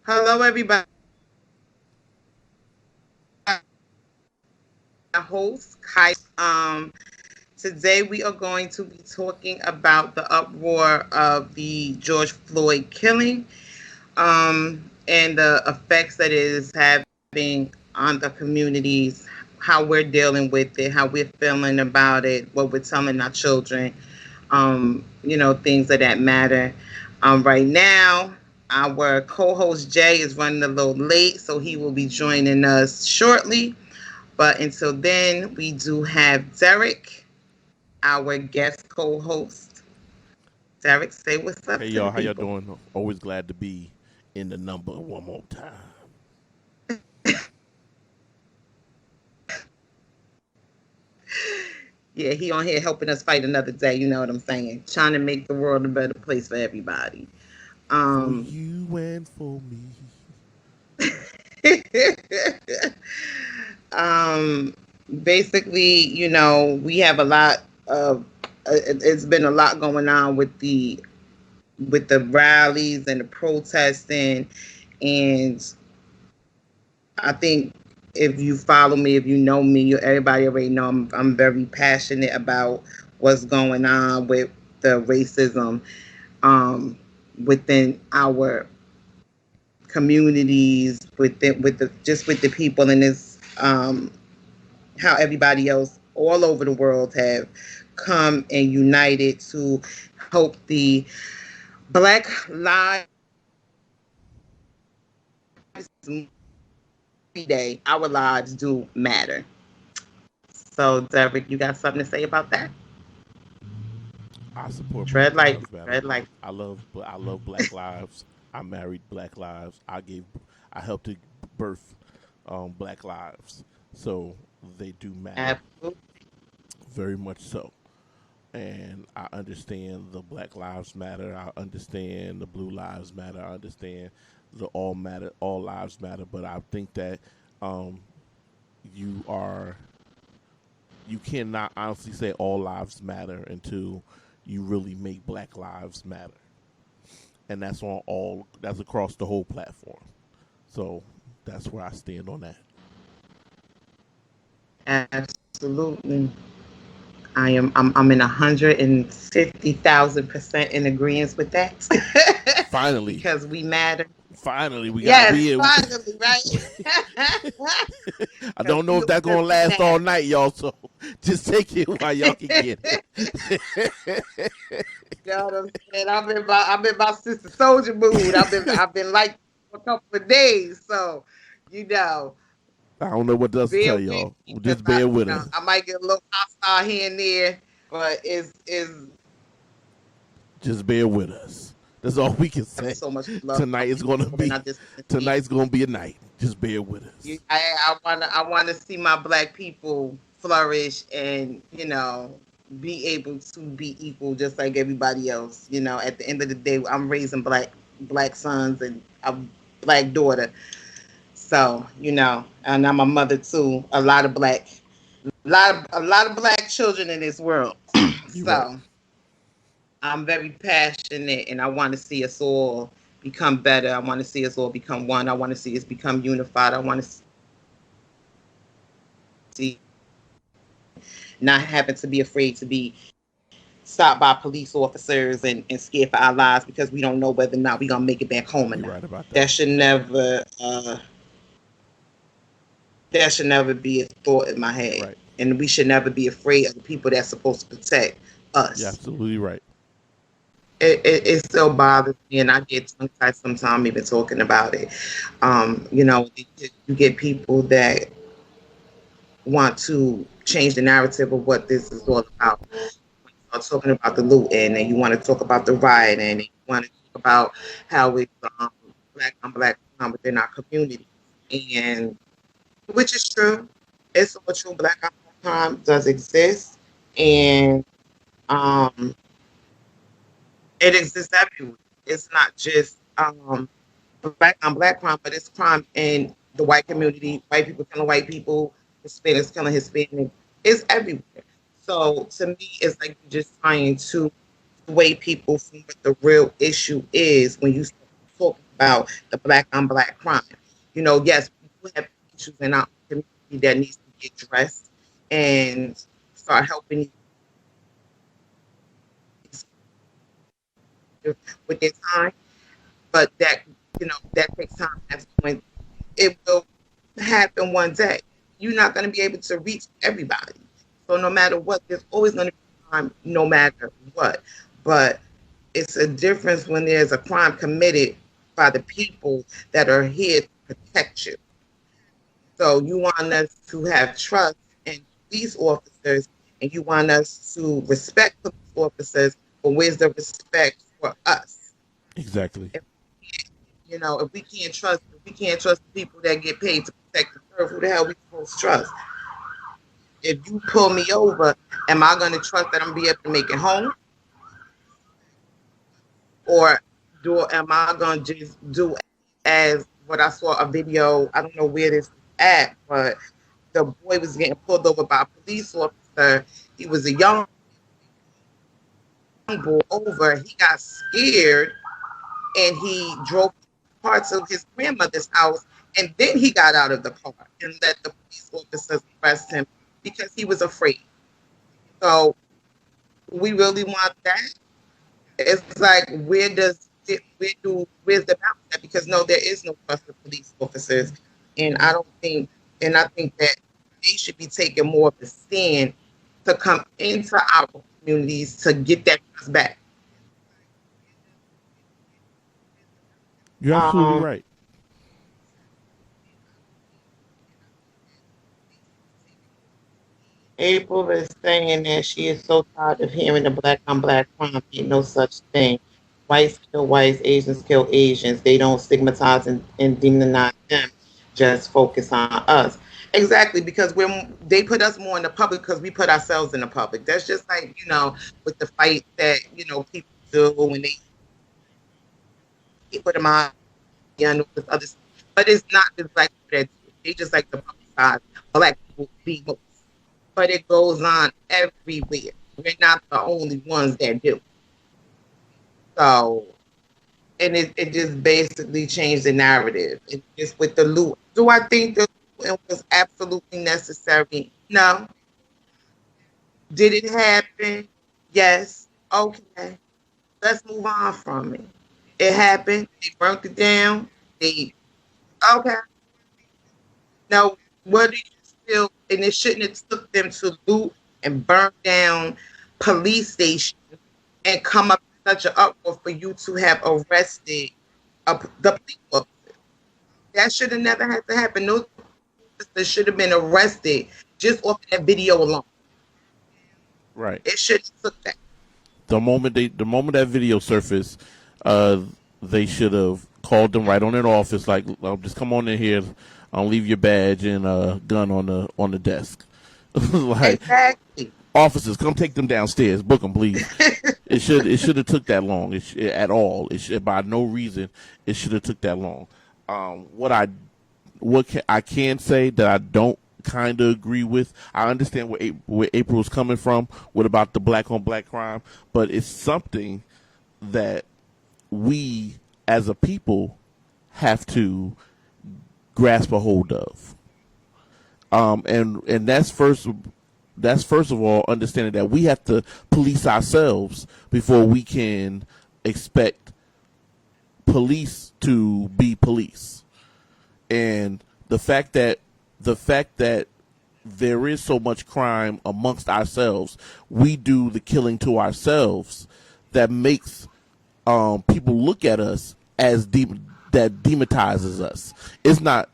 Hello, everybody. Host Kai. Today we are going to be talking about the uproar of the George Floyd killing, and the effects that it is having on the communities, how we're dealing with it, how we're feeling about it, what we're telling our children, things of that matter. Right now, our co-host Jay is running a little late, so he will be joining us shortly. But until then, we do have Derek, our guest co-host. Derek, say what's up Hey to the y'all, how y'all people. doing? Always glad to be in the number one more time. Yeah, he on here helping us fight another day. You know what I'm saying? Trying to make the world a better place for everybody. For Um, you and for me. um, basically, we have a lot of. It's been a lot going on with the rallies and the protesting, and I think if you follow me, if you know me, everybody already know I'm very passionate about what's going on with the racism within our communities, with the people, and this how everybody else all over the world have come and united to help the Black Lives Day. Our lives do matter. So, Derek, you got something to say about that? I support Tread Black lightly. Lives Matter. Tread lightly. I love Black Lives. I married Black Lives. I helped to birth Black Lives. So they do matter Absolutely. very much so. And I understand the Black Lives Matter. I understand the Blue Lives Matter. I understand the all lives matter. But I think that um, you are you cannot honestly say all lives matter until you really make Black Lives Matter, and that's across the whole platform. So that's where I stand on that. Absolutely. I'm in 150,000% in agreement with that. Finally, Because we matter. finally, we got Yes, we. finally, right? I Because don't know we if that's ordered gonna we last all matter. night, y'all. So just take it while y'all can get it. You know what I'm saying? I'm in my sister soldier mood. I've been like for a couple of days. So, you know, I don't know what else to bear tell with y'all. me because Just bear with us. I might get a little hostile here and there, but is Just bear with us. That's all we can have say. so much love for my Tonight is gonna people, and be I just want to see. tonight's gonna be a night. Just bear with You, us. I wanna see my black people flourish and be able to be equal just like everybody else. At the end of the day, I'm raising black sons and a black daughter. So and I'm a mother too. A lot of black children in this world. You right. So I'm very passionate, and I want to see us all become better. I want to see us all become one. I want to see us become unified. I want to see not having to be afraid to be stopped by police officers and scared for our lives because we don't know whether or not we're gonna make it back home or You not. right about that. That should never be a thought in my head. Right. And we should never be afraid of the people that's supposed to protect You're us. absolutely right. It still bothers me, and I get tongue tied sometimes even talking about it. You get people that want to change the narrative of what this is all about. When you start talking about the looting, and you want to talk about the rioting, and you want to talk about how it's black on black crime within our community, and which is true. It's all true. Black on black crime does exist, and um, it exists everywhere. It's not just black on black crime, but it's crime in the white community. White people killing white people, Hispanics killing Hispanic. It's everywhere. So to me, it's like you're just trying to sway people from what the real issue is when you start talking about the black on black crime. Yes, we do have issues in our community that needs to be addressed and start helping with their time. But that takes time. That's when it will happen one day. You're not going to be able to reach everybody. So no matter what, there's always going to be crime, no matter what. But it's a difference when there's a crime committed by the people that are here to protect you. So you want us to have trust in police officers, and you want us to respect police officers, but where's the respect for us? Exactly. If we can't trust the people that get paid to protect the earth, who the hell we supposed to trust? If you pull me over, am I going to trust that I'm going to be able to make it home? Or am I going to just do as what I saw a video, I don't know where this is at, but the boy was getting pulled over by a police officer. He was a young boy over. He got scared and he drove parts of his grandmother's house, and then he got out of the car and let the police officers arrest him because he was afraid. So we really want that? It's like, where's the balance at? Because no, there is no trust for police officers, and I think that they should be taking more of a stand to come into our communities to get that trust back. You're absolutely Um, right. April is saying that she is so tired of hearing the black on black crime. Ain't no such thing. Whites kill whites, Asians kill Asians. They don't stigmatize and demonize them. Just focus on us. Exactly, because they put us more in the public because we put ourselves in the public. That's just like, with the fight that, people do when they put them on and all this other stuff. But it's not just black people that do it. They just like to publicize black people being most. But it goes on everywhere. We're not the only ones that do. So, and it just basically changed the narrative. It just with the loot. Do I think the looting was absolutely necessary? No. Did it happen? Yes. Okay. Let's move on from it. It happened. They burnt it down. Okay. Now, what do you still? And it shouldn't have took them to loot and burn down police stations and come up with such an uproar for you to have arrested the police officer. That should have never had to happen. Those officers should have been arrested just off of that video alone. Right. It should have took that. The moment that video surfaced, they should have called them right on their office, like, just come on in here, I'll leave your badge and gun on the desk. Like, exactly. Officers, come take them downstairs. Book them, please. It should have took that long. At all. By no reason it should have took that long. I can say that I don't kind of agree with. I understand where April's coming from. What about the black on black crime? But it's something that we as a people have to grasp a hold of. And that's first of all understanding that we have to police ourselves before we can expect police to be police. And the fact that there is so much crime amongst ourselves, we do the killing to ourselves, that makes people look at us as that demonizes us. It's not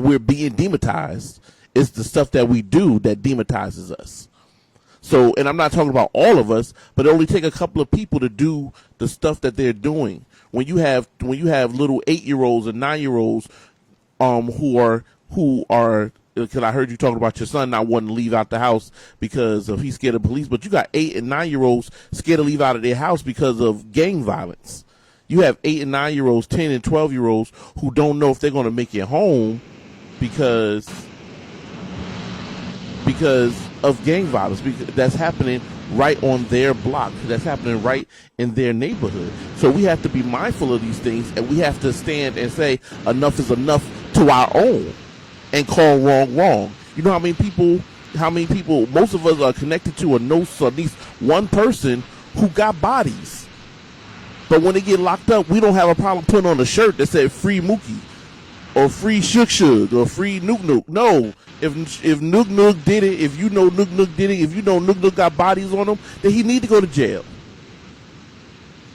we're being demonized. It's the stuff that we do that demonizes us. So, and I'm not talking about all of us, but it only take a couple of people to do the stuff that they're doing. When you have little 8-year-olds and 9-year-olds who are because I heard you talking about your son not wanting to leave out the house because he's scared of police, but you got 8 and 9-year-olds scared to leave out of their house because of gang violence. You have 8 and 9-year-olds, 10 and 12-year-olds who don't know if they're going to make it home because because of gang violence. Because that's happening right on their block. That's happening right in their neighborhood. So we have to be mindful of these things, and we have to stand and say enough is enough to our own, and call wrong wrong. You know how many people? Most of us are connected to or know at least one person who got bodies. But when they get locked up, we don't have a problem putting on a shirt that said "Free Mookie" or "Free Shook Shook" or "Free Nook Nook." No, if Nook Nook did it, if you know Nook Nook did it, if you know Nook Nook got bodies on him, then he need to go to jail.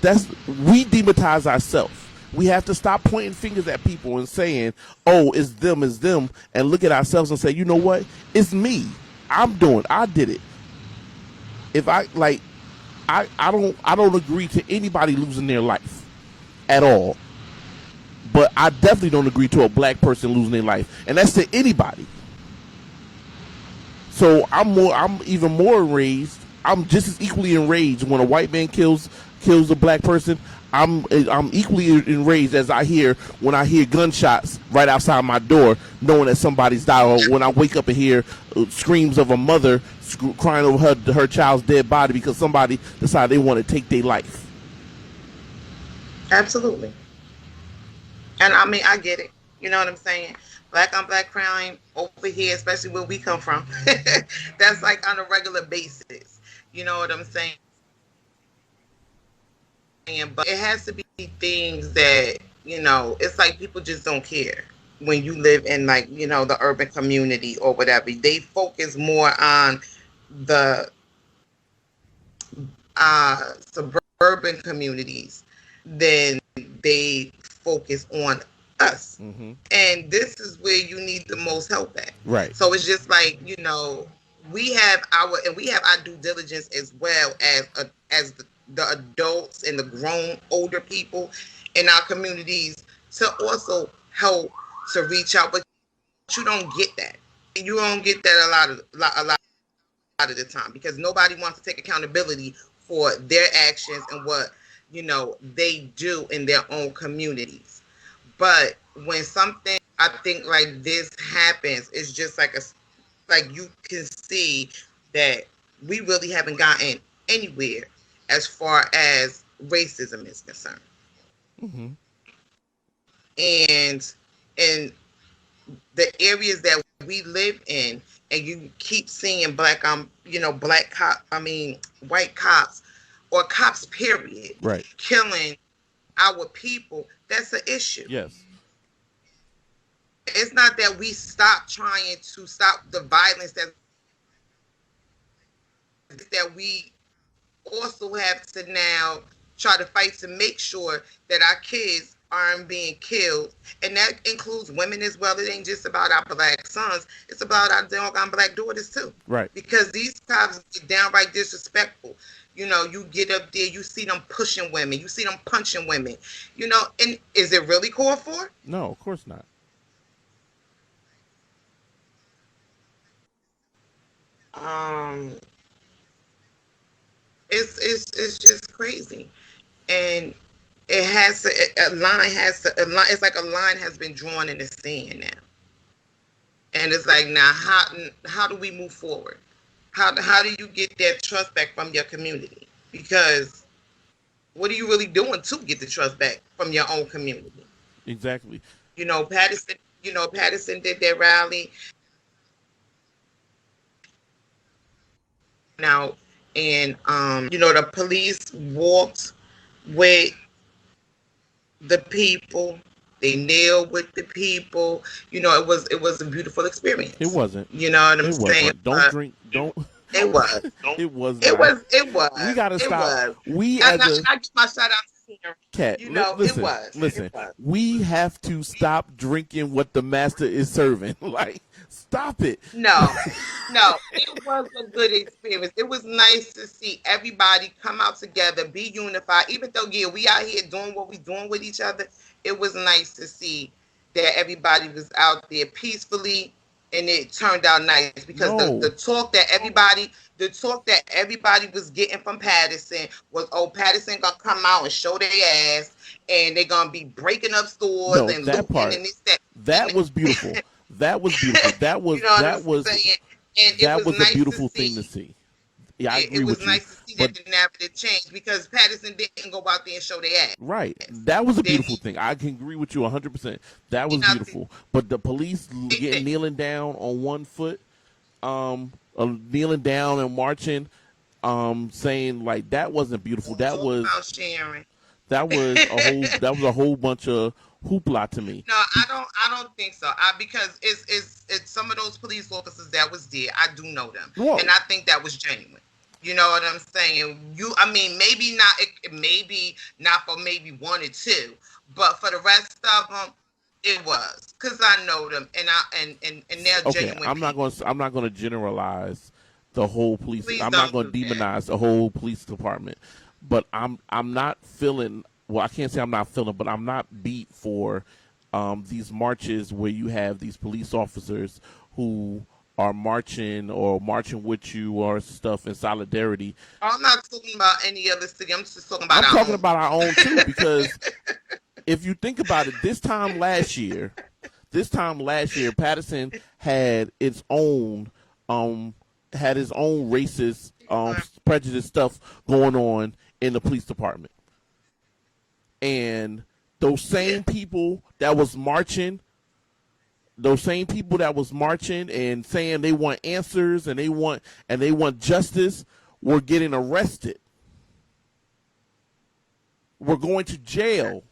We demonize ourselves. We have to stop pointing fingers at people and saying, "Oh, it's them," and look at ourselves and say, "You know what? It's me. I did it." If I don't agree to anybody losing their life at all. But I definitely don't agree to a black person losing their life. And that's to anybody. So I'm even more enraged. I'm just as equally enraged when a white man kills a black person. I'm equally enraged as when I hear gunshots right outside my door, knowing that somebody's died. Or when I wake up and hear screams of a mother crying over her child's dead body because somebody decided they want to take their life. Absolutely. And I mean, I get it. You know what I'm saying? Black on black crime over here, especially where we come from, that's like on a regular basis. You know what I'm saying? But it has to be things that, it's like people just don't care when you live in, like, the urban community or whatever. They focus more on the suburban communities than they focus on us. Mm-hmm. And this is where you need the most help at. Right. So it's just like, we have our due diligence as well as the adults and the grown older people in our communities to also help to reach out. But you don't get that. You don't get that a lot of the time because nobody wants to take accountability for their actions and what they do in their own communities. But when something I think like this happens, it's just like you can see that we really haven't gotten anywhere as far as racism is concerned. Mm-hmm. And in the areas that we live in, and you keep seeing white cops or cops period, right, killing our people, that's an issue. Yes. It's not that we stop trying to stop the violence that we also have to now try to fight to make sure that our kids aren't being killed. And that includes women as well. It ain't just about our black sons. It's about our doggone black daughters too. Right. Because these cops get downright disrespectful. You get up there, you see them pushing women, you see them punching women, and is it really called for? No, of course not. It's just crazy, and it's like a line has been drawn in the sand now, and it's like, now how do we move forward? How do you get that trust back from your community? Because what are you really doing to get the trust back from your own community? Exactly. Patterson did their rally now, and the police walked with the people. They kneel with the people. It was a beautiful experience. It wasn't. You know what I'm saying? Don't drink. Don't. It was. It was. It was. It was. We gotta stop. Was. I give my shout out to Sierra. Cat. Listen, it was. Listen. It was. We have to stop drinking what the master is serving. Like, stop it. No. It was a good experience. It was nice to see everybody come out together, be unified. Even though, we out here doing what we doing with each other, it was nice to see that everybody was out there peacefully, and it turned out nice because the talk that everybody was getting from Patterson was, Patterson gonna come out and show their ass, and they're gonna be breaking up stores and that looting part. and this, that. That was beautiful. That was beautiful. That was And it That was was a nice to beautiful thing to see. see. Yeah, I It agree was with you. nice to see But that the narrative changed because Patterson didn't go out there and show their ass. right, that was a Then beautiful thing. I can agree with you 100%. That he was out there, beautiful. But the police getting thing. kneeling down on one foot, kneeling down and marching, saying like that wasn't beautiful. Talk about sharing. That was a whole bunch of hoopla to me. No, I don't think so. Because it's some of those police officers that was there. I do know them, and Whoa. I think that was genuine. You know what I'm saying? I mean, maybe not. Maybe not for maybe one or two, but for the rest of them, it was because I know them, and they're Okay, genuine people. I'm not going to generalize the whole police. Please I'm not don't going do to that. demonize the whole police department, but I'm not feeling. Well, I can't say I'm not feeling, but I'm not beat for these marches where you have these police officers who are marching or marching with you or stuff in solidarity. I'm not talking about any other city. I'm just talking about I'm our talking own. about our own too, because if you think about it, this time last year, Patterson had its own had his own racist prejudice stuff going on in the police department. And those Yeah. same people that was marching, and saying they want answers and they want justice were getting arrested. Were going to jail.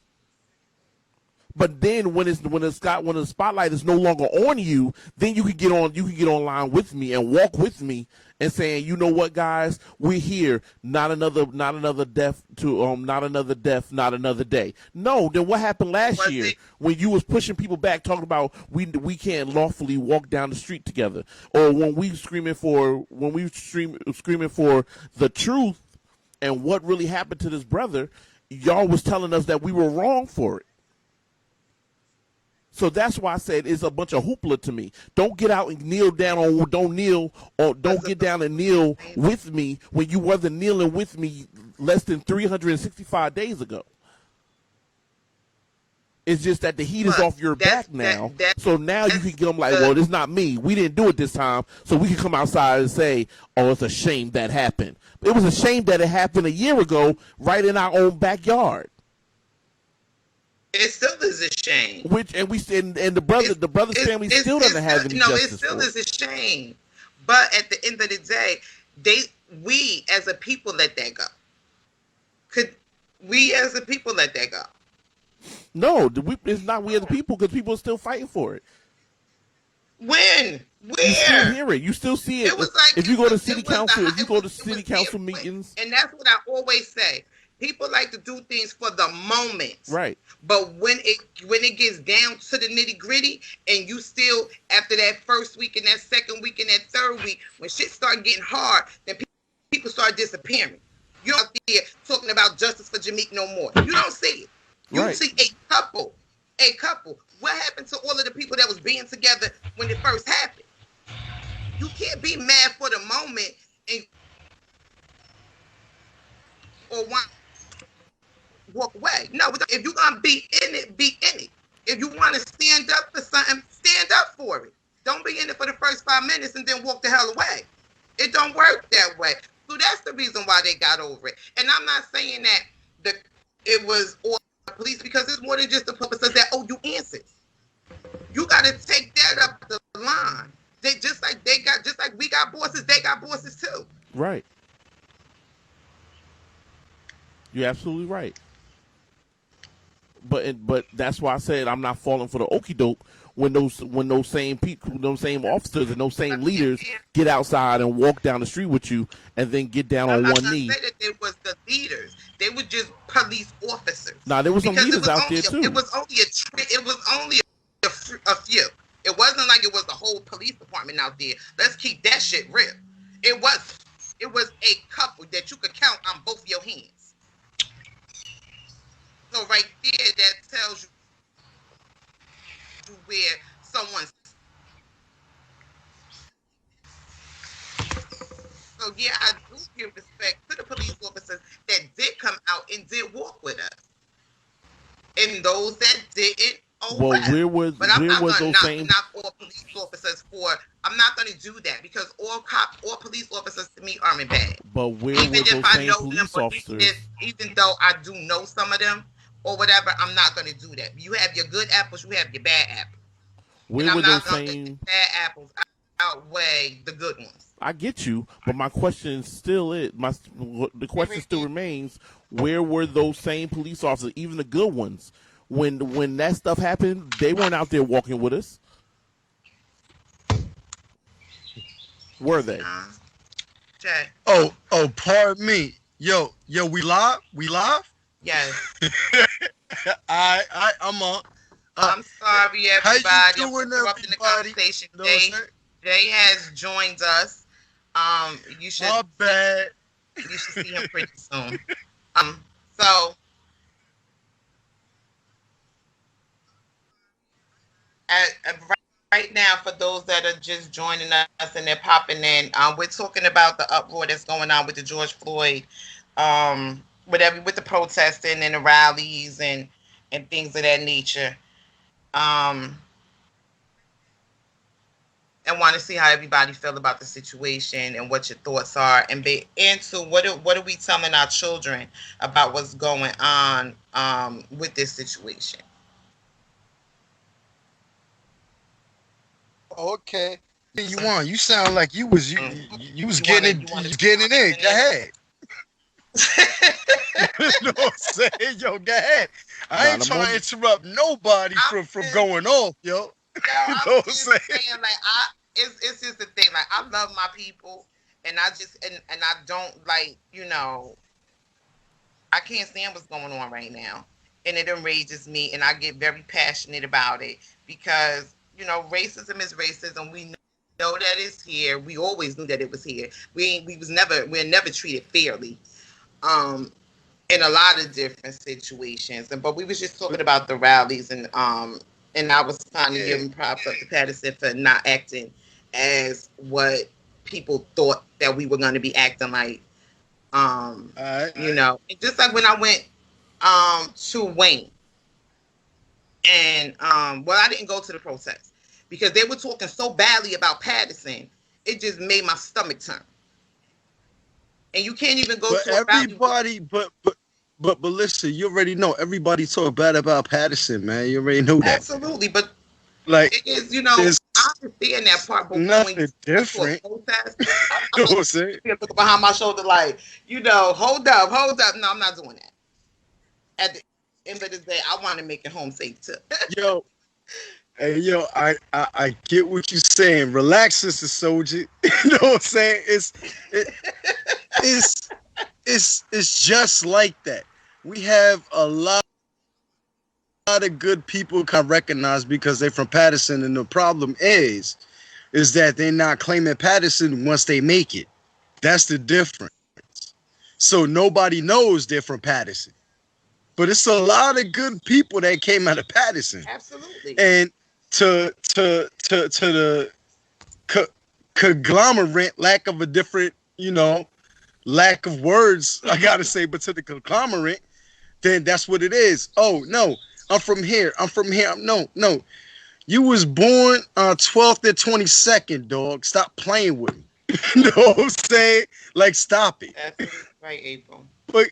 But then when the spotlight is no longer on you, then you can get online with me and walk with me and saying, you know what, guys, we're here. Not another death, not another day. No, then what happened last Was year it? when you was pushing people back, talking about we can't lawfully walk down the street together, or when we screaming for the truth and what really happened to this brother, y'all was telling us that we were wrong for it. So that's why I said it's a bunch of hoopla to me. Don't get out and kneel down or don't get down and kneel with me when you wasn't kneeling with me less than 365 days ago. It's just that the heat is But off your that's back now. that So now you can that's get them like, the well, it's not me. We didn't do it this time. So we can come outside and say, oh, it's a shame that happened. It was a shame that it happened a year ago right in our own backyard. it still is a shame. And the brother's family still doesn't have any no, it justice still for it. is a shame. But at the end of the day, we as a people let that go. Could we as a people let that go? No, it's not we as people because people are still fighting for it. When? You still Where? hear it. You still see it. It was like If you go to it city was council, if the you it go was to it was city council the meetings, and that's what I always say. People like to do things for the moment, right? but when it gets down to the nitty gritty, and you still after that first week and that second week and that third week, when shit start getting hard, then people start disappearing. You're out there talking about justice for Jameek no more. You don't see it. You Right. see a couple. What happened to all of the people that was being together when it first happened? You can't be mad for the moment and or want walk away. No, if you're gonna be in it, be in it. If you want to stand up for something, stand up for it. Don't be in it for the first 5 minutes and then walk the hell away. It don't work that way. So that's the reason why they got over it. And I'm not saying that it was all the police, because it's more than just the purpose of that. Oh, you answers. You got to take that up the line. Just like we got bosses, they got bosses too. Right. You're absolutely right. But that's why I said I'm not falling for the okie doke when those same people, those same officers and those same leaders get outside and walk down the street with you and then get down on one knee. I'm not gonna say that it was the leaders. They were just police officers. Nah, there was some leaders out there too. It was only a few. It wasn't like it was the whole police department out there. Let's keep that shit real. It was a couple that you could count on both your hands. So right there, that tells you where someone's. So yeah, I do give respect to the police officers that did come out and did walk with us, and those that didn't. Oh well. But I'm not gonna knock all police officers for. I'm not going to do that because all police officers to me aren't bad. But where Even were if those I same know them, police or officers? even though I do know some of them or whatever, I'm not going to do that. You have your good apples, you have your bad apples, and Where I'm were not those going to let the same? bad apples outweigh the good ones. I get you, but my question still is the question still remains: where were those same police officers, even the good ones, when that stuff happened? They weren't out there walking with us, were they? Okay. Pardon me. Yo, we live? We live? Yes. I'm on. I'm sorry, How everybody. you doing, I'm interrupting the everybody? conversation. No, sir. Jay has joined us. You should. My bad. You should see him pretty soon. So right now, for those that are just joining us and they're popping in, we're talking about the uproar that's going on with the George Floyd, with the protesting and the rallies and things of that nature. And want to see how everybody feel about the situation and what your thoughts are, and what are we telling our children about what's going on with this situation. Okay. You sound like you was getting it in. Go ahead. You know what I'm saying? Yo, go ahead. I ain't trying to interrupt nobody from going off, yo. You know what I'm saying? It's just the thing. Like, I love my people, and I just and I don't like, I can't stand what's going on right now, and it enrages me, and I get very passionate about it because racism is racism. We know that it's here. We always knew that it was here. We're never treated fairly, in a lot of different situations. But we was just talking about the rallies, and I was kind of giving props up to Patterson for not acting as what people thought that we were going to be acting like. And just like when I went to Wayne, and I didn't go to the protest because they were talking so badly about Patterson, it just made my stomach turn. And you can't even go to everybody, but listen, you already know everybody talk bad about Patterson, man. You already know that. Absolutely, but like it is, I understand that part, but nothing different. I'm looking behind my shoulder, like, hold up. No, I'm not doing that. At the end of the day, I want to make it home safe too. I get what you're saying. Relax, Sister Soldier. You know what I'm saying? It's just like that. We have a lot of good people can recognize because they're from Patterson, and the problem is that they're not claiming Patterson once they make it. That's the difference. So nobody knows they're from Patterson, but it's a lot of good people that came out of Patterson. Absolutely. And to the conglomerate, lack of a different, lack of words, I gotta say, but to the conglomerate, then that's what it is. Oh no, I'm from here. No. You was born on 12th and 22nd, dog. Stop playing with me. You know what I'm saying? Like, stop it. That's right, April. But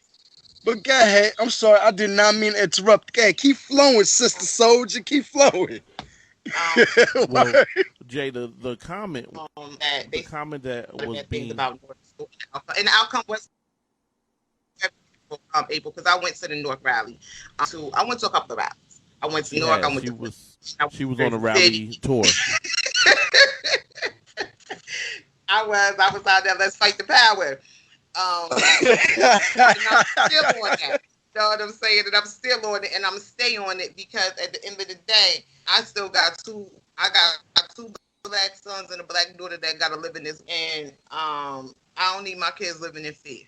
go ahead. I'm sorry. I did not mean to interrupt. Go ahead. Keep flowing, Sister Soldier. Keep flowing. Well, Jay, the comment that was being about and the outcome was April, because I went to the North Rally. I went to a couple of rallies. I went to Newark. She was on a rally tour. I was out there. Let's fight the power. And I'm still on that. You know what I'm saying? And I'm still on it, and I'm stay on it because at the end of the day, I got two black sons and a black daughter that gotta live in this, and I don't need my kids living in fear.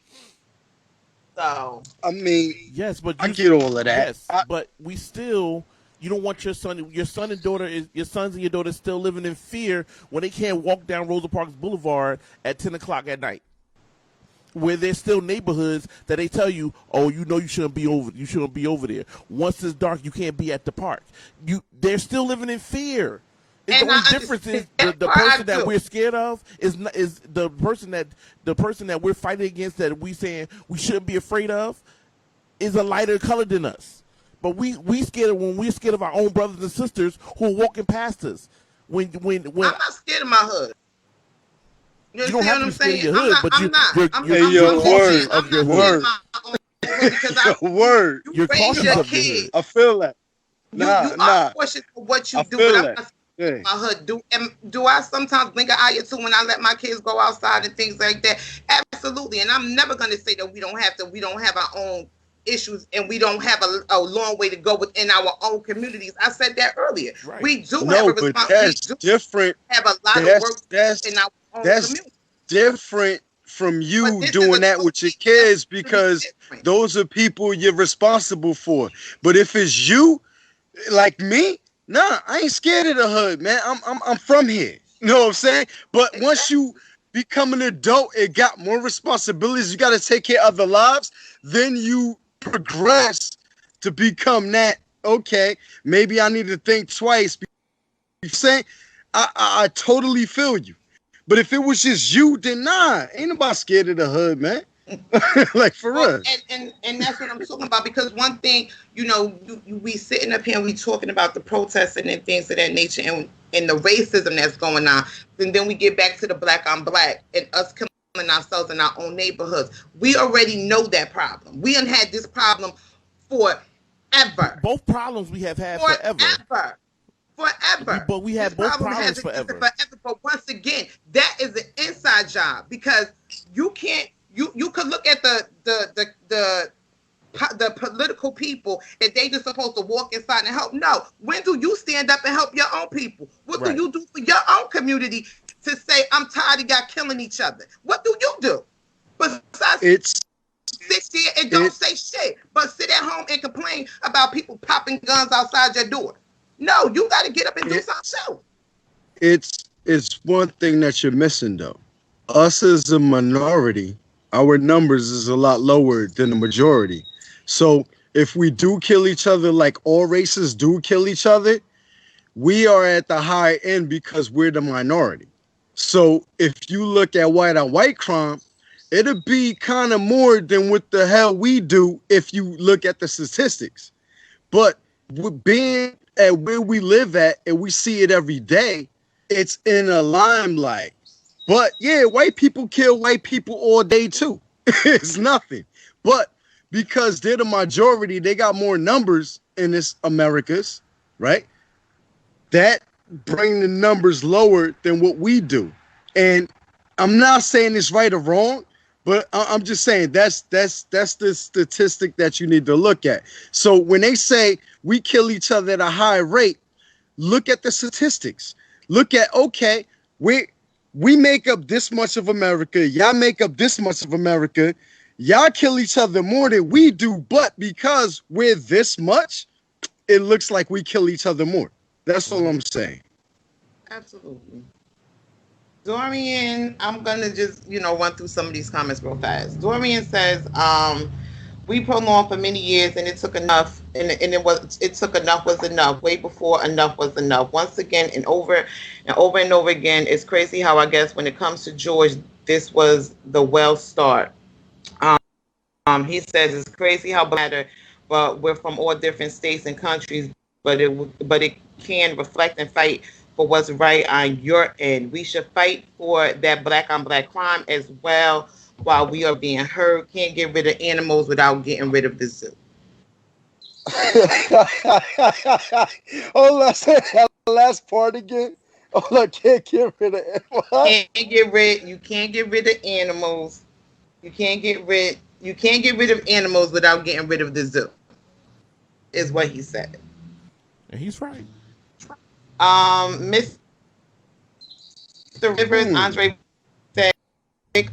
So I mean, yes, but I get all of that. Yes, but we still. You don't want your sons and your daughter still living in fear when they can't walk down Rosa Parks Boulevard at 10 o'clock at night. Where there's still neighborhoods that they tell you, oh, you shouldn't be over there. Once it's dark, you can't be at the park. They're still living in fear. It's the And I only difference understand is that the part. I person that do. we're scared of is the person that we're fighting against, that we saying we shouldn't be afraid of, is a lighter color than us. But we scared when we're scared of our own brothers and sisters who are walking past us. When I'm not scared of my hood. You you don't understand have what to be I'm scared of saying? your I'm hood, not. but I'm not. Hey, you're yo, I'm just saying cautious word, of I'm your not scared hood. of word, my own hood because yo, word. you You're raise cautious your of your kids. hood. I feel that. You Nah, are nah. cautious for what I you do, but feel I'm that. not scared Yeah. of my hood. Do I sometimes blink an eye or two when I let my kids go outside and things like that? Absolutely. And I'm never gonna say that we don't have our own issues and we don't have a long way to go within our own communities. I said that earlier. Right. We do have a No, but response. We that's do different. have a lot of work That's that's in our own that's community. different from But you this is doing a that with your totally that's kids totally because different. those are people you're responsible for. But if it's you, like me, nah, I ain't scared of the hood, man. I'm from here. You know what I'm saying? But once Exactly. you become an adult and got more responsibilities, you got to take care of other lives. Then you progress to become that. Okay, maybe I need to think twice. You saying I totally feel you. But if it was just you, then nah, ain't nobody scared of the hood, man. Like for Well, real. and that's what I'm talking about because one thing, we sitting up here and we talking about the protesting and things of that nature and the racism that's going on, and then we get back to the black on black and us killing ourselves in our own neighborhoods. We already know that problem. We done had this problem forever, Both problems we have had forever. forever, forever. We This had both problem has problems existed forever. forever. But once again, that is an inside job because you can't. You could look at the political people and they just supposed to walk inside and help. No, when do you stand up and help your own people? What do Right. you do for your own community to say I'm tired of y'all killing each other? What do you do? Besides It's sit there and don't it say shit, but sit at home and complain about people popping guns outside your door. No, you got to get up and do it something else. it's one thing that you're missing though. Us as a minority, our numbers is a lot lower than the majority. So if we do kill each other like all races do kill each other, we are at the high end because we're the minority. So if you look at white on white crime, it'll be kind of more than what the hell we do if you look at the statistics. But being at where we live at and we see it every day, it's in a limelight. But yeah, white people kill white people all day too. It's nothing. But because they're the majority, they got more numbers in this Americas, right? That bring the numbers lower than what we do. And I'm not saying it's right or wrong, but I'm just saying that's the statistic that you need to look at. So when they say we kill each other at a high rate, look at the statistics. Look at okay, we make up this much of America, y'all make up this much of America. Y'all kill each other more than we do, but because we're this much, it looks like we kill each other more. That's all Hmm. I'm saying. Absolutely. Dorian, I'm gonna just run through some of these comments real fast. Dorian says, "We prolonged for many years, and it took enough, and it took enough was enough. Way before enough was enough. Once again, and over and over and over again. It's crazy how I guess when it comes to George, this was the well start. He says it's crazy how matter, but we're from all different states and countries, but it can reflect and fight for what's right on your end. We should fight for that black on black crime as well while we are being heard. Can't get rid of animals without getting rid of the zoo. Oh, let's say that last part again. Oh, I can't get rid of it. What? You can't get rid of animals. You can't get rid of animals without getting rid of the zoo. Is what he said. And he's right. Mr. Rivers, Hmm. Andre said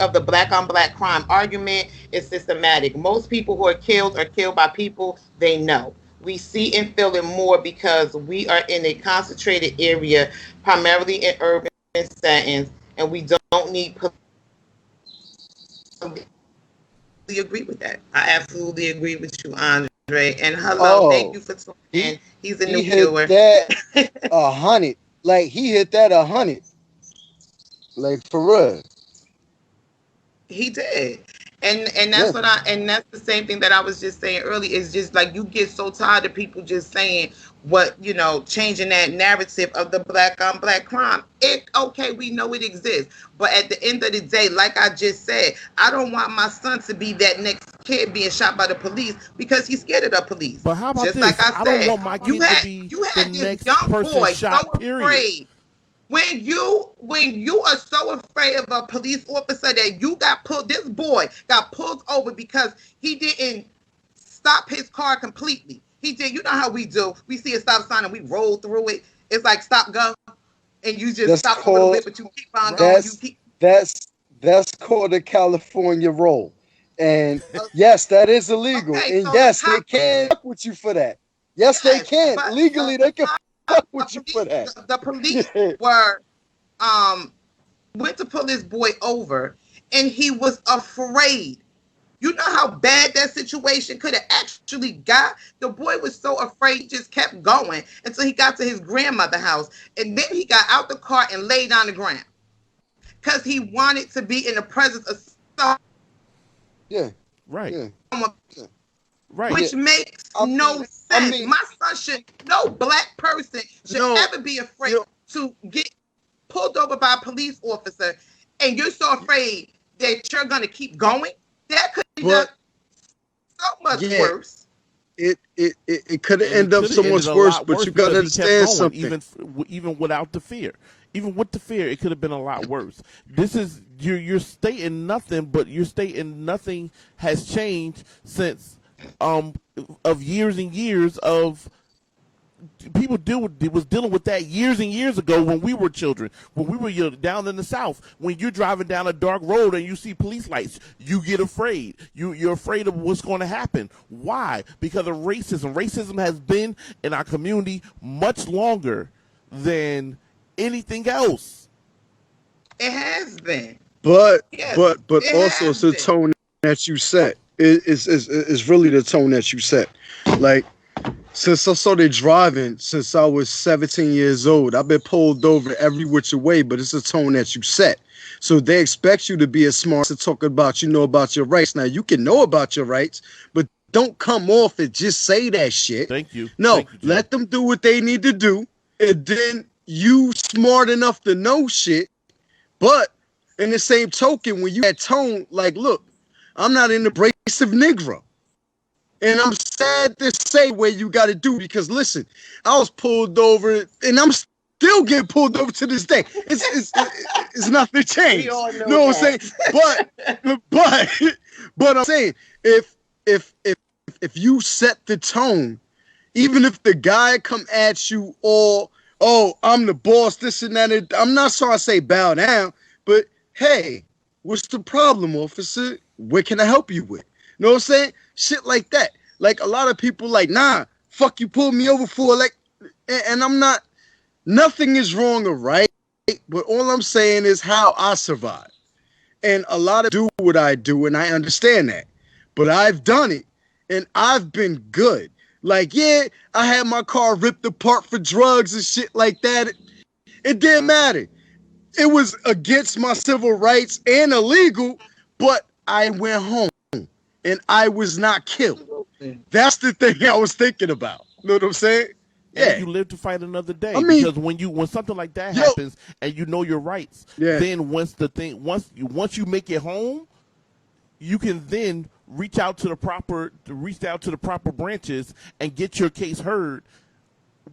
of the black on black crime argument is systematic. Most people who are killed by people they know. We see and feel it more because we are in a concentrated area, primarily in urban settings, and we don't need police. I agree with that. I absolutely agree with you, Andre. And hello, thank Oh, you for tuning he in. He's a new he hit viewer. that 100. like he hit that 100, like for real. He did. And Yeah, that's the same thing that I was just saying earlier. It's just like you get so tired of people just saying what, changing that narrative of the black on black crime. Okay, we know it exists. But at the end of the day, like I just said, I don't want my son to be that next kid being shot by the police because he's scared of the police. But how about Just like this? I I don't said, want my you kid to had be you the had this next young person boy so shot, period. afraid. When you are so afraid of a police officer that you got pulled, this boy got pulled over because he didn't stop his car completely. He did. You know how we do. We see a stop sign and we roll through it. It's like stop, go, and you just that's stop a little bit, called but you keep on Right. going. You that's keep. that's called a California roll. And Uh, yes, that is illegal. okay, And so the yes, they cop, can fuck with you for that. Yes, they yes, can. but Legally, they can fuck the with you for police, that. the police Yeah. were um went to pull this boy over, and he was afraid. You know how bad that situation could have actually got? The boy was so afraid, he just kept going until he got to his grandmother's house. And then he got out the car and laid on the ground because he wanted to be in the presence of Yeah. Right. Yeah. someone, Right. Yeah. which makes I no mean, I sense. mean, My son should, no black person should no, ever be afraid you know, to get pulled over by a police officer, and you're so afraid that you're going to keep going. That could end but up so much yeah, worse. it could And it end up could have so ended much a worse. lot But worse you got to because he kept understand going, something. even without the fear. Even with the fear, it could have been a lot worse. This is you're stating nothing, but you're stating nothing has changed since of years and years of people was dealing with that years and years ago when we were children, when we were down in the South. When you're driving down a dark road and you see police lights, you get afraid. You're afraid of what's going to happen. Why? Because of racism. Racism has been in our community much longer than anything else. It has been. But Yes, but it also has it's the been. tone that you set. Is really the tone that you set. Like since I started driving since I was 17 years old, I've been pulled over every which way, but it's a tone that you set. So they expect you to be as smart to talk about about your rights. Now you can know about your rights, but don't come off and just say that shit. Thank you. No, Thank you, Joe. let them do what they need to do, and then you smart enough to know shit. But in the same token, when you that tone, like, look, I'm not an abrasive Negro. And I'm sad to say where you got to do because listen, I was pulled over and I'm still getting pulled over to this day. It's nothing We changed. all You know know what I'm saying? that. But but I'm saying if if you set the tone, even if the guy come at you all, oh, I'm the boss, this and that, I'm not sorry I say bow down, but hey, what's the problem, officer? What can I help you with? You know what I'm saying? Shit like that. Like a lot of people like, nah, fuck you pulled me over for like, and I'm not, nothing is wrong or right, but all I'm saying is how I survive. And a lot of do what I do, and I understand that. But I've done it, and I've been good. Like, yeah, I had my car ripped apart for drugs and shit like that. It didn't matter. It was against my civil rights and illegal, but I went home and I was not killed. That's the thing I was thinking about. You know what I'm saying? And Yeah. you live to fight another I day, mean, because when something like that yo, happens and you know your rights, yeah, then once you make it home, you can then reach out to the proper branches and get your case heard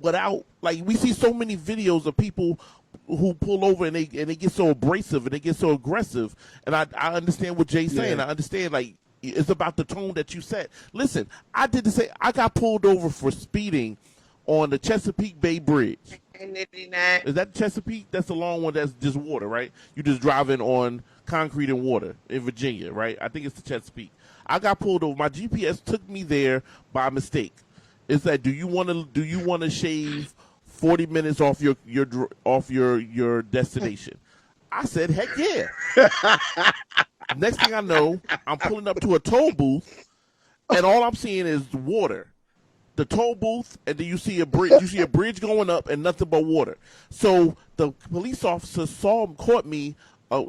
without, like, we see so many videos of people who pull over and they get so abrasive and they get so aggressive. And I understand what Jay's saying. yeah. I understand, like, it's about the tone that you set. Listen, I did the same. I got pulled over for speeding on the Chesapeake Bay Bridge. Is that Chesapeake? That's the long one that's just water, right? You just driving on concrete and water in Virginia, right? I think it's the Chesapeake. I got pulled over. My GPS took me there by mistake. It said, "Do you want to shave 40 minutes off your destination?" I said, "Heck yeah." Next thing I know, I'm pulling up to a toll booth, and all I'm seeing is water. the toll booth, and then you see a bridge. You see a bridge going up, and nothing but water. So the police officer caught me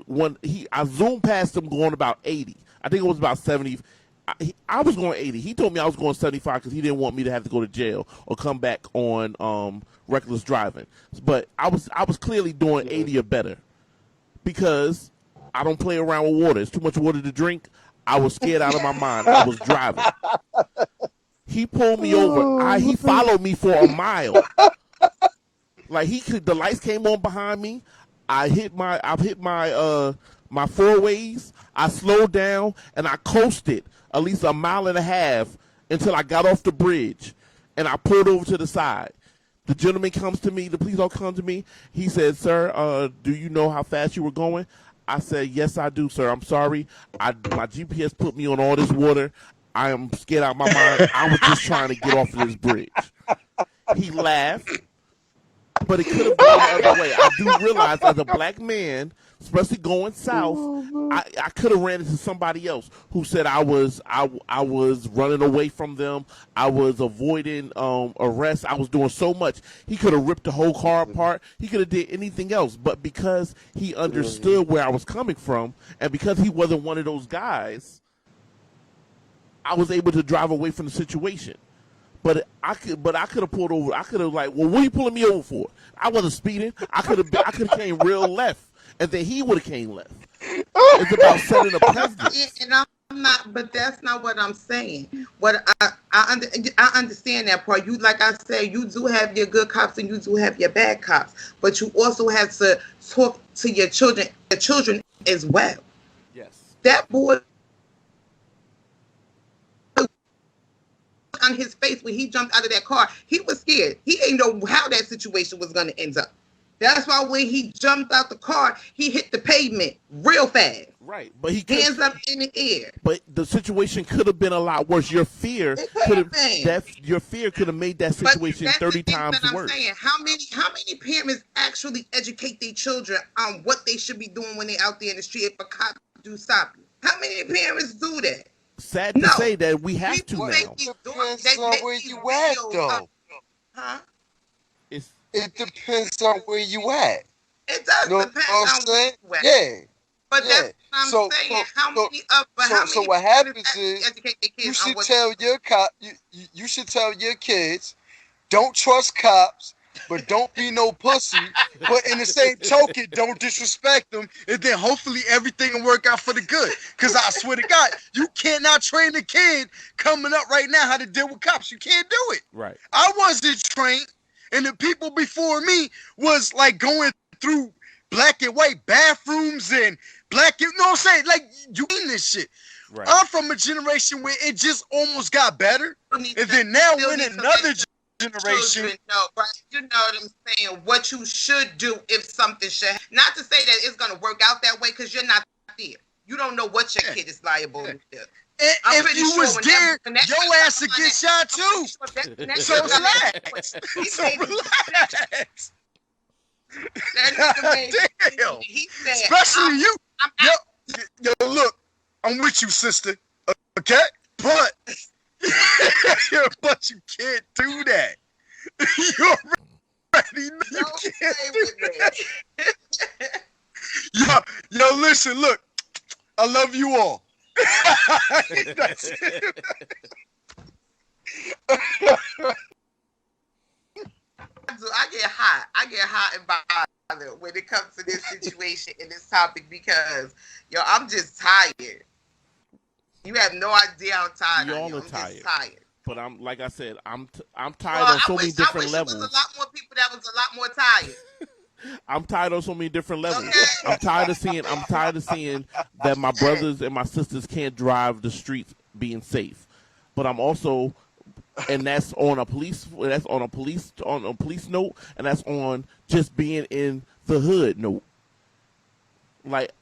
when I zoomed past him going about 80. I think it was about 70. I was going 80. He told me I was going 75 because he didn't want me to have to go to jail or come back on reckless driving. But I was clearly doing 80 or better because I don't play around with water. It's too much water to drink. I was scared out of my mind. I was driving. He pulled me over. He followed me for a mile. Like the lights came on behind me. I've hit my my four ways. I slowed down and I coasted at least a mile and a half until I got off the bridge, and I pulled over to the side. The gentleman comes to me. The police officer comes to me. He said, "Sir, do you know how fast you were going?" I said, "Yes, I do, sir. I'm sorry. My GPS put me on all this water. I am scared out of my mind. I was just trying to get off of this bridge." He laughed, but it could have gone the other way. I do realize as a black man, especially going south, I could have ran into somebody else who said I was running away from them. I was avoiding arrest. I was doing so much. He could have ripped the whole car apart. He could have did anything else. But because he understood where I was coming from, and because he wasn't one of those guys, I was able to drive away from the situation. But I could have pulled over. I could have well, what are you pulling me over for? I wasn't speeding. I could have came real left, and then he would have came left. It's about setting a precedent. And I'm not, but that's not what I'm saying. What I understand that part. You, like I said, you do have your good cops and you do have your bad cops, but you also have to talk to your children as well. Yes. That boy on his face when he jumped out of that car, he was scared. He didn't know how that situation was going to end up. That's why when he jumped out the car, he hit the pavement real fast. Right, but hands up in the air. But the situation could have been a lot worse. Your fear could have made that situation 30 times worse. Saying. How many parents actually educate their children on what they should be doing when they're out there in the street if a cop do stop you? How many parents do that? Sad to say that we have to now. It depends on where you at, though. Huh? It depends on where you at. It does depend on where you at. Yeah. But that's what I'm saying. So what happens is you should tell your cop. You should tell your kids, don't trust cops, but don't be no pussy. But in the same token, don't disrespect them, and then hopefully everything will work out for the good. Because I swear to God, you cannot train a kid coming up right now how to deal with cops. You can't do it. Right. I wasn't trained, and the people before me was like going through black and white bathrooms and black, you know what I'm saying? Like, you mean this shit. Right. I'm from a generation where it just almost got better. And then now we're in another generation. Right? You know what I'm saying? What you should do if something should. Not to say that it's going to work out that way because you're not there. You don't know what your kid is liable to do. And if you was there, your ass would get shot too. So relax. So relax. Damn. He said, especially you. Yo, look, I'm with you, sister. Okay? But but you can't do that. You already know you can't do that. Yo, listen, look. I love you all. That's it. I get hot and bothered when it comes to this situation and this topic because, I'm just tired. You have no idea how tired I am. I'm just tired. But I'm like I said, I'm tired on so many different levels. There was a lot more people that was a lot more tired. I'm tired on so many different levels. Okay. I'm tired of seeing that my brothers and my sisters can't drive the streets being safe. But I'm also, and that's on a police note, and that's on just being in the hood note. Like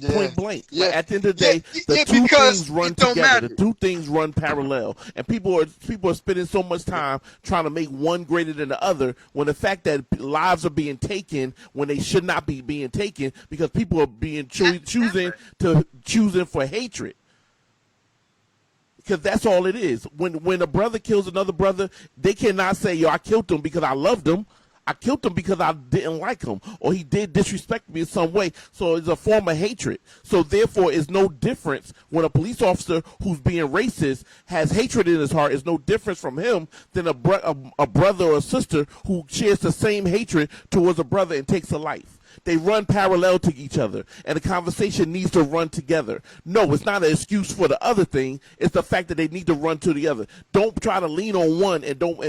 point blank. Yeah. Like at the end of the day, the two things run together. The two things run parallel, and people are spending so much time trying to make one greater than the other. When the fact that lives are being taken when they should not be being taken because people are being choosing for hatred. because that's all it is. When a brother kills another brother, they cannot say, "Yo, I killed him because I loved him." I killed him because I didn't like him, or he did disrespect me in some way. So it's a form of hatred. So therefore, it's no difference when a police officer who's being racist has hatred in his heart. It's no difference from him than a brother or a sister who shares the same hatred towards a brother and takes a life. They run parallel to each other, and the conversation needs to run together. No, it's not an excuse for the other thing. It's the fact that they need to run to the other. Don't try to lean on one and don't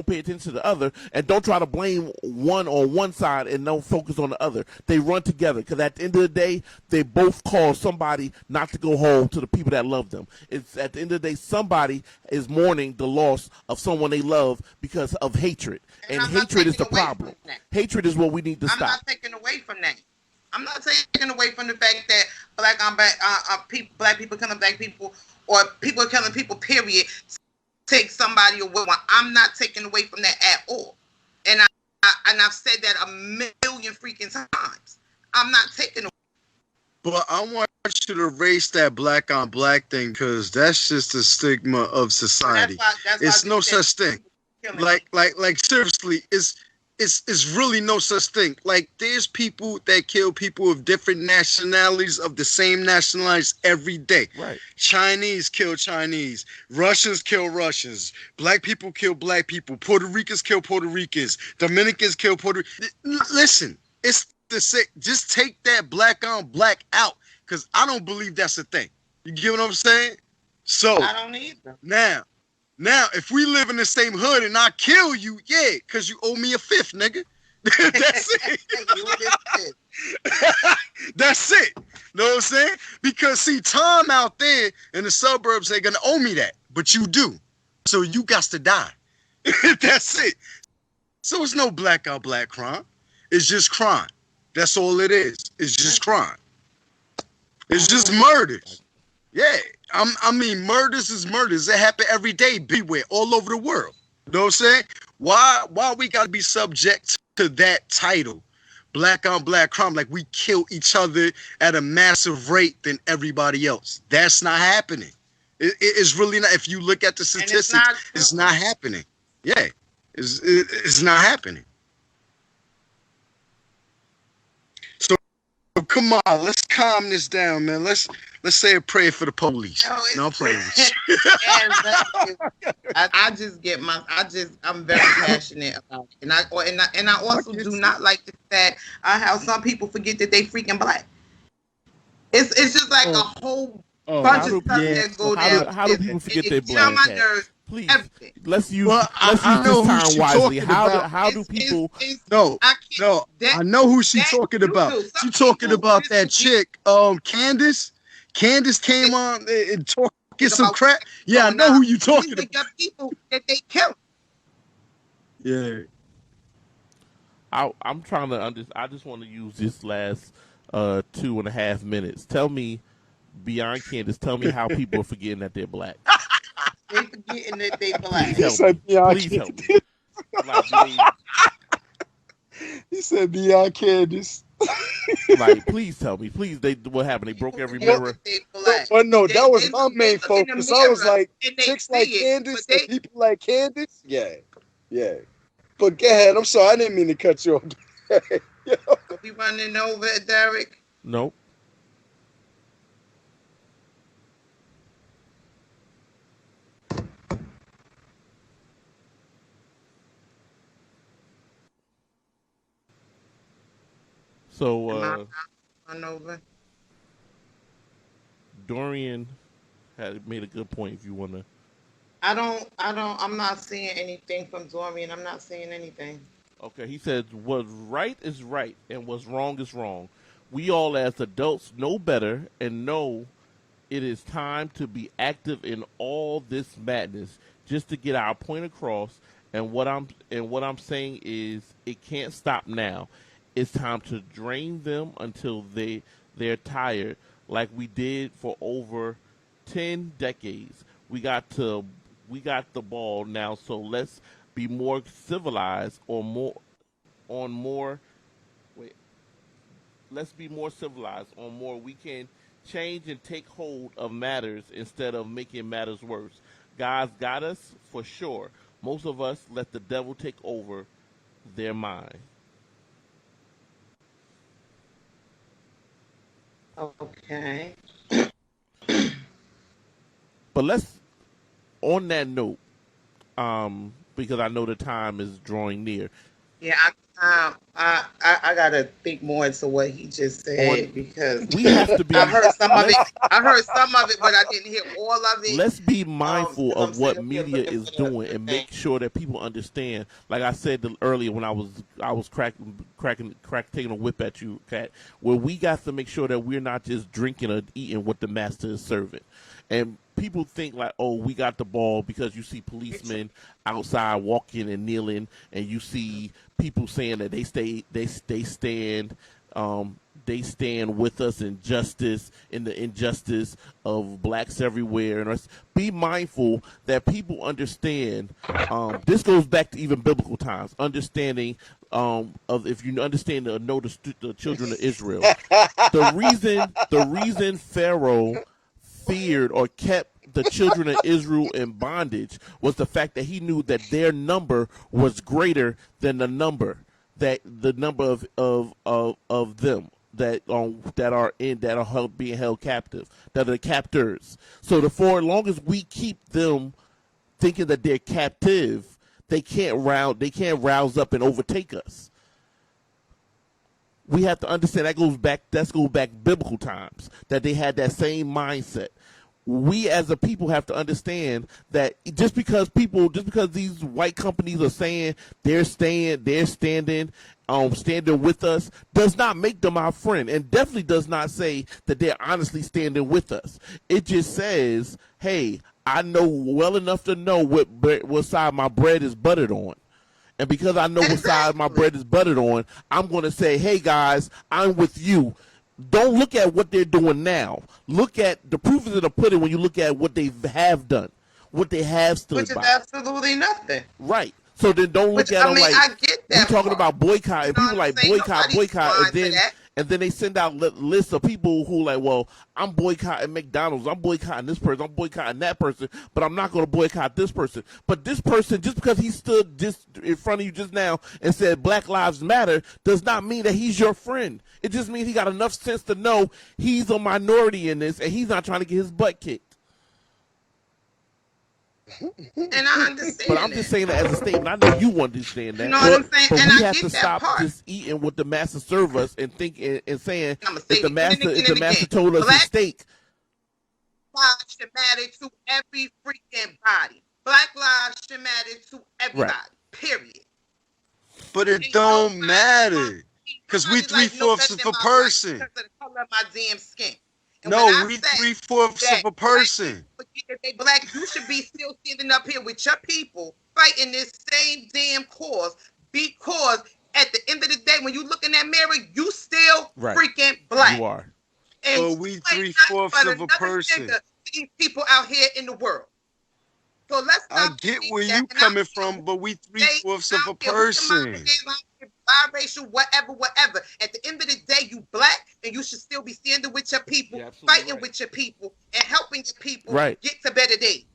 pay attention to the other, and don't try to blame one on one side and don't focus on the other. They run together because at the end of the day, they both cause somebody not to go home to the people that love them. It's at the end of the day, somebody is mourning the loss of someone they love because of hatred, and hatred is the problem. Hatred is what we need to stop. I'm not taking away from that. I'm not taking away from the fact that black people killing black people, or people killing people, period, take somebody away. I'm not taking away from that at all. And I've said that a million freaking times. I'm not taking away. But I want you to erase that black on black thing, because that's just a stigma of society. That's it's no such thing. Like seriously, it's really no such thing. Like, there's people that kill people of different nationalities, of the same nationalities, every day. Right. Chinese kill Chinese. Russians kill Russians. Black people kill black people. Puerto Ricans kill Puerto Ricans. Dominicans kill Puerto Ricans. Listen, it's the same. Just take that black on black out, because I don't believe that's a thing. You get what I'm saying? So I don't either. Now, if we live in the same hood and I kill you, yeah, because you owe me a fifth, nigga. That's it. That's it. Know what I'm saying? Because, see, Tom out there in the suburbs ain't going to owe me that. But you do. So you got to die. That's it. So it's no black on black crime. It's just crime. That's all it is. It's just crime. It's just murders. Yeah. I mean, murders is murders. It happen every day, beware, all over the world. You know what I'm saying? Why we got to be subject to that title, black on black crime, like we kill each other at a massive rate than everybody else? That's not happening. It's really not. If you look at the statistics, it's not happening. Yeah, it's not happening. So come on, let's calm this down, man. Let's say a prayer for the police. No, I'm playing with you. I'm very passionate about it. And I also do not like the fact how some people forget that they freaking black. It's just like a whole bunch of stuff that go down. How do people forget they're black? Please, everything. let's use this time wisely. How do people? I know who she's talking about. She's talking about that chick, Candace. Candace came on and talking some crap. Yeah, I know who you talking about. Got people that they kill. Yeah. I'm trying to understand. I just want to use this last 2.5 minutes. Tell me, beyond Candace, tell me how people are forgetting that they're black. They forgetting that they black. Please help me. He said beyond Candace. Like, please tell me. Please, what happened? They broke every mirror. Well, no, that was my main focus. I was like, chicks like Candace and people like Candace. Yeah. But go ahead. I'm sorry. I didn't mean to cut you off. Are we running over it, Derek? Nope. So, Dorian had made a good point. If you want to, I'm not seeing anything from Dorian. I'm not seeing anything. Okay, he said, "What's right is right, and what's wrong is wrong. We all, as adults, know better and know it is time to be active in all this madness, just to get our point across. And what I'm saying is, it can't stop now. It's time to drain them until they're tired, like we did for over 10 decades. We got the ball now, so let's be more civilized let's be more civilized on more we can change and take hold of matters instead of making matters worse. God's got us for sure. Most of us let the devil take over their mind. Okay. But let's, on that note, because I know the time is drawing near. Yeah, I gotta think more into what he just On said because we have to I be heard some of it. let's I heard some of it, but I didn't hear all of it. let's be mindful Because I'm of sitting what up here media looking is for doing the and thing. make sure that people understand. Like I said earlier when I was taking a whip at you, Cat. Where we got to make sure that we're not just drinking or eating what the master is serving. And people think like, oh, we got the ball because you see policemen outside walking and kneeling, and you see people saying that they stand they stand with us in justice, in the injustice of blacks everywhere. And be mindful that people understand. This goes back to even biblical times. Understanding of if you understand know the children of Israel. The reason Pharaoh feared or kept the children of Israel in bondage was the fact that he knew that their number was greater than the number of them that are being held captive, that are captors. So for as long as we keep them thinking that they're captive, they can't rouse up and overtake us. We have to understand that goes back biblical times, that they had that same mindset. We as a people have to understand that just because these white companies are saying standing with us does not make them our friend, and definitely does not say that they're honestly standing with us. It just says, hey, I know well enough to know what side my bread is buttered on. And because I know what side my Exactly. bread is buttered on, I'm going to say, hey, guys, I'm with you. Don't look at what they're doing now. Look at the proof is in the pudding when you look at what they have done, what they have Which stood is by. absolutely nothing. Right. So then don't Which look at I them mean, like I get we that talking part. about boycott, You and know people what I'm like saying? boycott, Nobody's blind to that. and then they send out lists of people who like, well, I'm boycotting McDonald's, I'm boycotting this person, I'm boycotting that person, but I'm not going to boycott this person. But this person, just because he stood just in front of you just now and said Black Lives Matter, does not mean that he's your friend. It just means he got enough sense to know he's a minority in this, and he's not trying to get his butt kicked. And I But I'm understand just that. saying that as a statement. I know you understand You that, know what But I'm saying? but And we I have to get that stop part. just eating what the master serve us and think and saying I'm gonna say it again and if again the and master again. told us it's Black steak. lives should matter to every freaking body. Black lives should matter to Right. everybody. Period. it Ain't nobody don't matter. ain't Cause we nobody three like no fourths better of than a my life person. because of the color of my damn skin. And when No, I we say three fourths of that a black people person. forget that they black, you should be still standing up here with your people fighting this same damn cause because at the end of the day, when you look in that mirror, you still Right. freaking You black. are. And But you we ain't three nothing fourths but of a another person. nigga to these people out here in the world. So let's I not get forget where that. you And I don't coming care from, but we three they, fourths I of a don't care who your mama person. is, I don't care biracial, whatever, whatever. At the end of the day, you black, and you should still be standing with your people, You're absolutely fighting right. with your people, and helping your people Right. get to better days.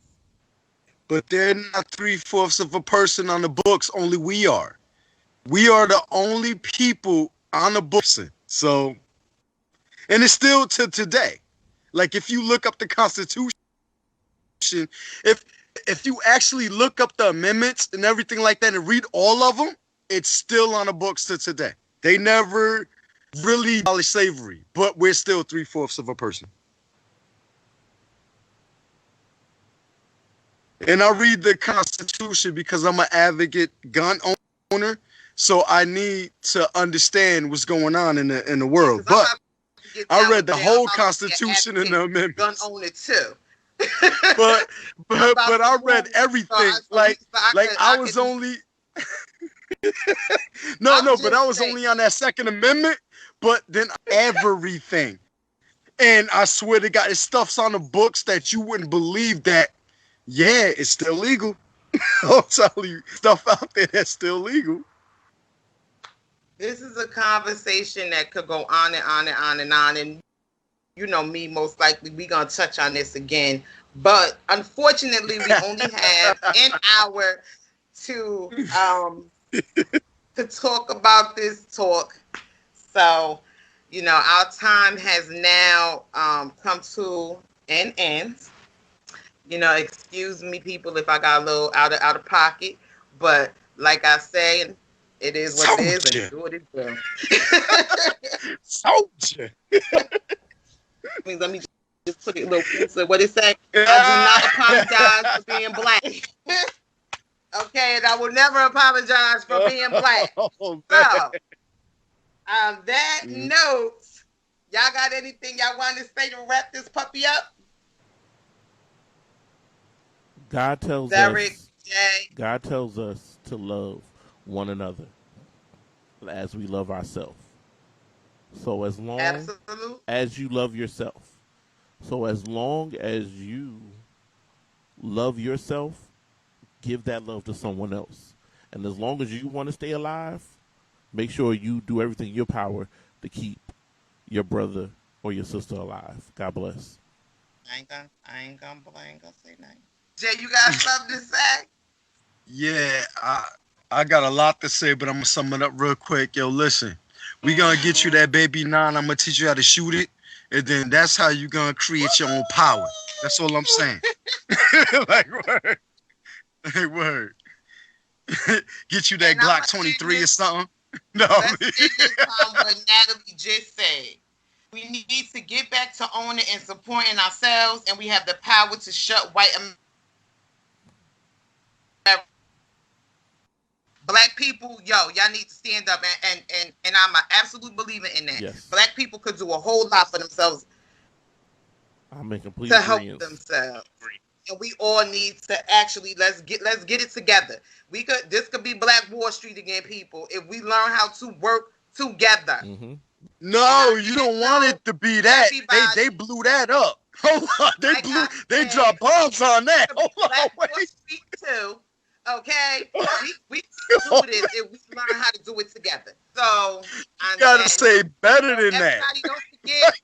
But they're not three fourths of a person on the books. Only we are. We are the only people on the books. So, and it's still to today. Like if you look up the Constitution, if if you actually look up the amendments and everything like that and read all of them, it's still on the books to today. They never really abolished slavery, but we're still three fourths of a person. And I read the Constitution because I'm an advocate gun owner, so I need to understand what's going on in the Yeah, world. because I'm But about to get I down read with the that. I'm whole about to be an Constitution and advocate the gun amendments. owner too. But I'm but about but to I read move everything. so Like I I was could only I'm no, but I just was saying. only on that Second Amendment. But then everything, and I swear to God, it stuff's on the books that you wouldn't believe that. Yeah, it's still legal. I'll tell you stuff out there that's still legal. This is a conversation that could go on and on and on and on. And you know me, most likely we gonna touch on this again. But unfortunately, we only have an hour to talk about this talk. So, you know, our time has now come to an end. You know, excuse me, people, if I got a little out of pocket, but like I say, it is what it is, and Soldier. do what it do. Soldier. Let me just put it a little closer. What it say? I do not apologize for being black. Okay, and I will never apologize for being black. Oh, man. So, on that note, y'all got anything y'all want to say to wrap this puppy up? God tells Derek, us Jay. God tells us to love one another as we love ourselves. So as long Absolute. as you love yourself, so as long as you love yourself, give that love to someone else. And as long as you want to stay alive, make sure you do everything in your power to keep your brother or your sister alive. God bless. I ain't gonna say nothing. Jay, you got something to say? Yeah, I got a lot to say, but I'm gonna sum it up real quick. Yo, listen, we gonna get you that baby nine. I'm gonna teach you how to shoot it, and then that's how you gonna create your own power. That's all I'm saying. Like word, like word. Get you that And I'm Glock gonna 23 end or this. something. No, Let's end this on what Natalie just said. We need to get back to owning and supporting ourselves, and we have the power to shut white America. Black people, yo, y'all need to stand up, and I'm an absolute believer in that. Yes. Black people could do a whole lot for themselves I'm in complete to help agreement. themselves. And we all need to actually let's get it together. This could be Black Wall Street again, people, if we learn how to work together. Mm-hmm. no, you don't want it to be that. They Everybody, blew that up. Hold on, like I they said, dropped bombs on that. could be Hold on, Black Wall wait. Street too. Okay, we can do this if we learn how to do it together. So You on gotta that say note, better than that. everybody, don't forget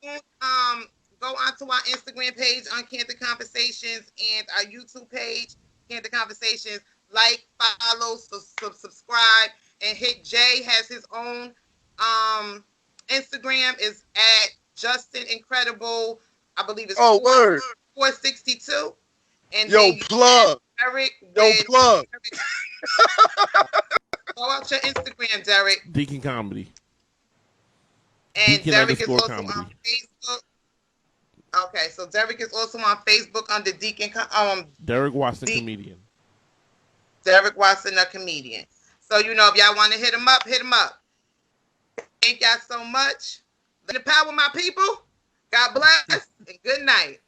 to go onto our Instagram page on Kandid Conversations and our YouTube page, Kandid Conversations. Like, follow, subscribe, and hit. Jay has his own Instagram is at Justin Incredible. I believe it's Oh, word. 462. And Yo, then you plug. have Derek Yo, with plug. Derek. Go out your Instagram, Derek. Deacon Comedy. And Deacon Derek is underscore also on comedy. Facebook. Okay, so Derek is also on Facebook under Deacon Derek Watson, comedian. Derek Watson, a comedian. So you know, if y'all want to hit him up, hit him up. Thank y'all so much. Let the power, my people. God bless and good night.